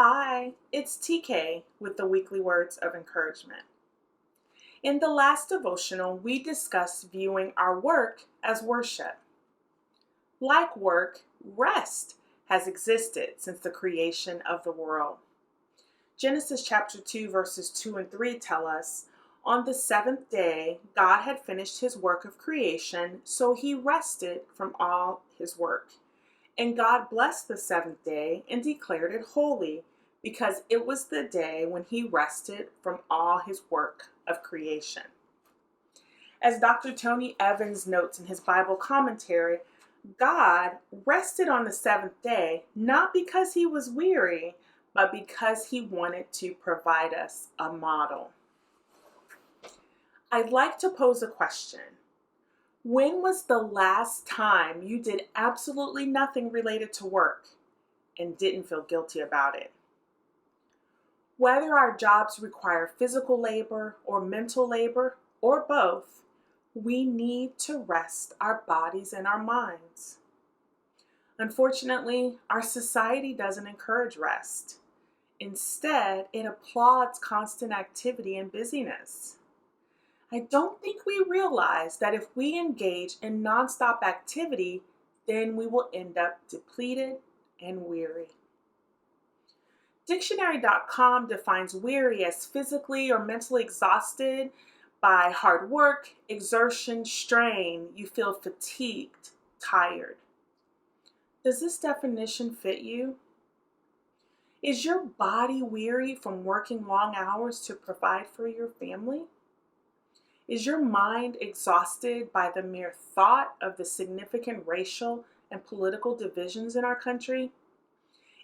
Hi, it's TK with the weekly words of encouragement. In the last devotional, we discussed viewing our work as worship. Like work, rest has existed since the creation of the world. Genesis chapter 2, verses 2 and 3 tell us, on the seventh day, God had finished his work of creation, so he rested from all his work. And God blessed the seventh day and declared it holy, because it was the day when he rested from all his work of creation. As Dr. Tony Evans notes in his Bible commentary, God rested on the seventh day not because he was weary, but because he wanted to provide us a model. I'd like to pose a question. When was the last time you did absolutely nothing related to work and didn't feel guilty about it? Whether our jobs require physical labor or mental labor or both, we need to rest our bodies and our minds. Unfortunately, our society doesn't encourage rest. Instead, it applauds constant activity and busyness. I don't think we realize that if we engage in nonstop activity, then we will end up depleted and weary. Dictionary.com defines weary as physically or mentally exhausted by hard work, exertion, strain. You feel fatigued, tired. Does this definition fit you? Is your body weary from working long hours to provide for your family? Is your mind exhausted by the mere thought of the significant racial and political divisions in our country?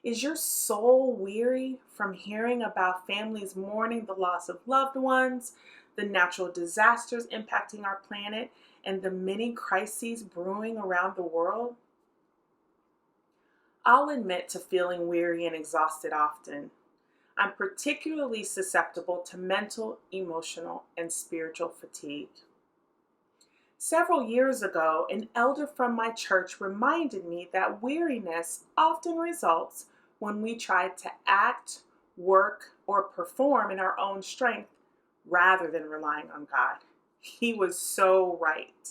Is your soul weary from hearing about families mourning the loss of loved ones, the natural disasters impacting our planet, and the many crises brewing around the world? I'll admit to feeling weary and exhausted often. I'm particularly susceptible to mental, emotional, and spiritual fatigue. Several years ago, an elder from my church reminded me that weariness often results when we try to act, work, or perform in our own strength rather than relying on God. He was so right.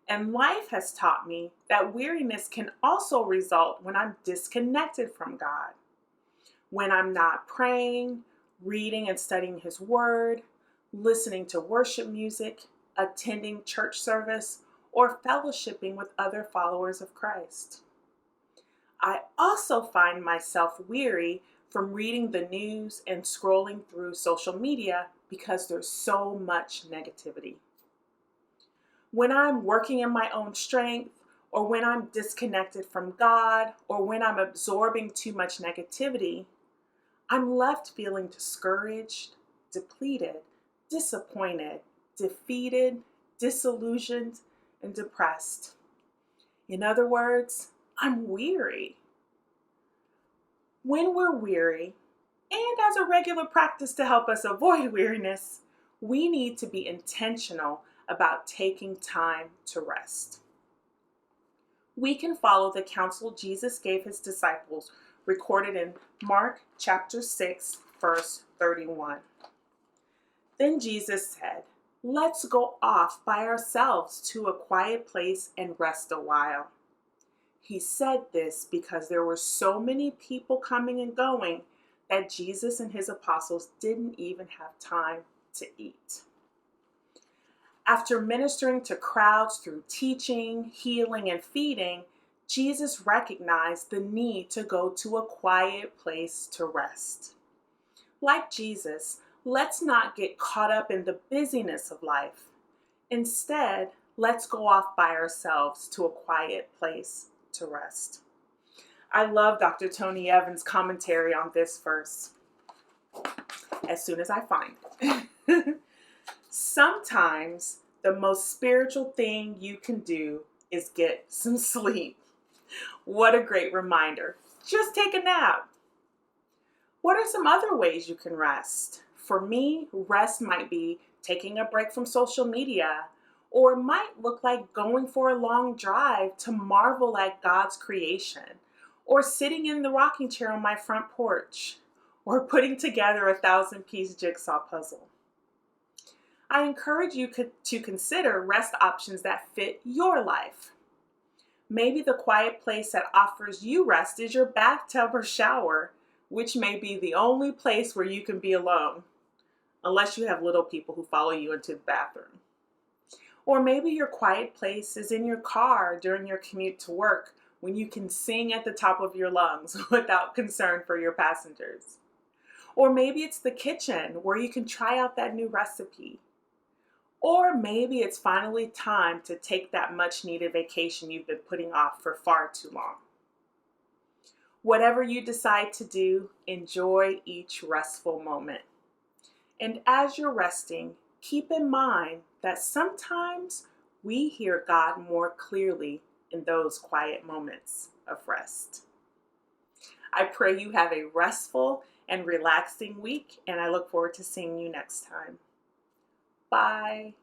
And life has taught me that weariness can also result when I'm disconnected from God. When I'm not praying, reading and studying His Word, listening to worship music, attending church service, or fellowshipping with other followers of Christ. I also find myself weary from reading the news and scrolling through social media because there's so much negativity. When I'm working in my own strength, or when I'm disconnected from God, or when I'm absorbing too much negativity, I'm left feeling discouraged, depleted, disappointed, defeated, disillusioned, and depressed. In other words, I'm weary. When we're weary, and as a regular practice to help us avoid weariness, we need to be intentional about taking time to rest. We can follow the counsel Jesus gave his disciples, recorded in Mark chapter 6, verse 31. Then Jesus said, "Let's go off by ourselves to a quiet place and rest a while." He said this because there were so many people coming and going that Jesus and his apostles didn't even have time to eat. After ministering to crowds through teaching, healing, and feeding, Jesus recognized the need to go to a quiet place to rest. Like Jesus, let's not get caught up in the busyness of life. Instead, let's go off by ourselves to a quiet place to rest. I love Dr. Tony Evans' commentary on this verse as soon as I find it. Sometimes the most spiritual thing you can do is get some sleep. What a great reminder. Just take a nap. What are some other ways you can rest? For me, rest might be taking a break from social media, or it might look like going for a long drive to marvel at God's creation, or sitting in the rocking chair on my front porch, or putting together a 1,000-piece jigsaw puzzle. I encourage you to consider rest options that fit your life. Maybe the quiet place that offers you rest is your bathtub or shower, which may be the only place where you can be alone, unless you have little people who follow you into the bathroom. Or maybe your quiet place is in your car during your commute to work, when you can sing at the top of your lungs without concern for your passengers. Or maybe it's the kitchen where you can try out that new recipe. Or maybe it's finally time to take that much needed vacation you've been putting off for far too long. Whatever you decide to do, enjoy each restful moment. And as you're resting, keep in mind that sometimes we hear God more clearly in those quiet moments of rest. I pray you have a restful and relaxing week, and I look forward to seeing you next time. Bye.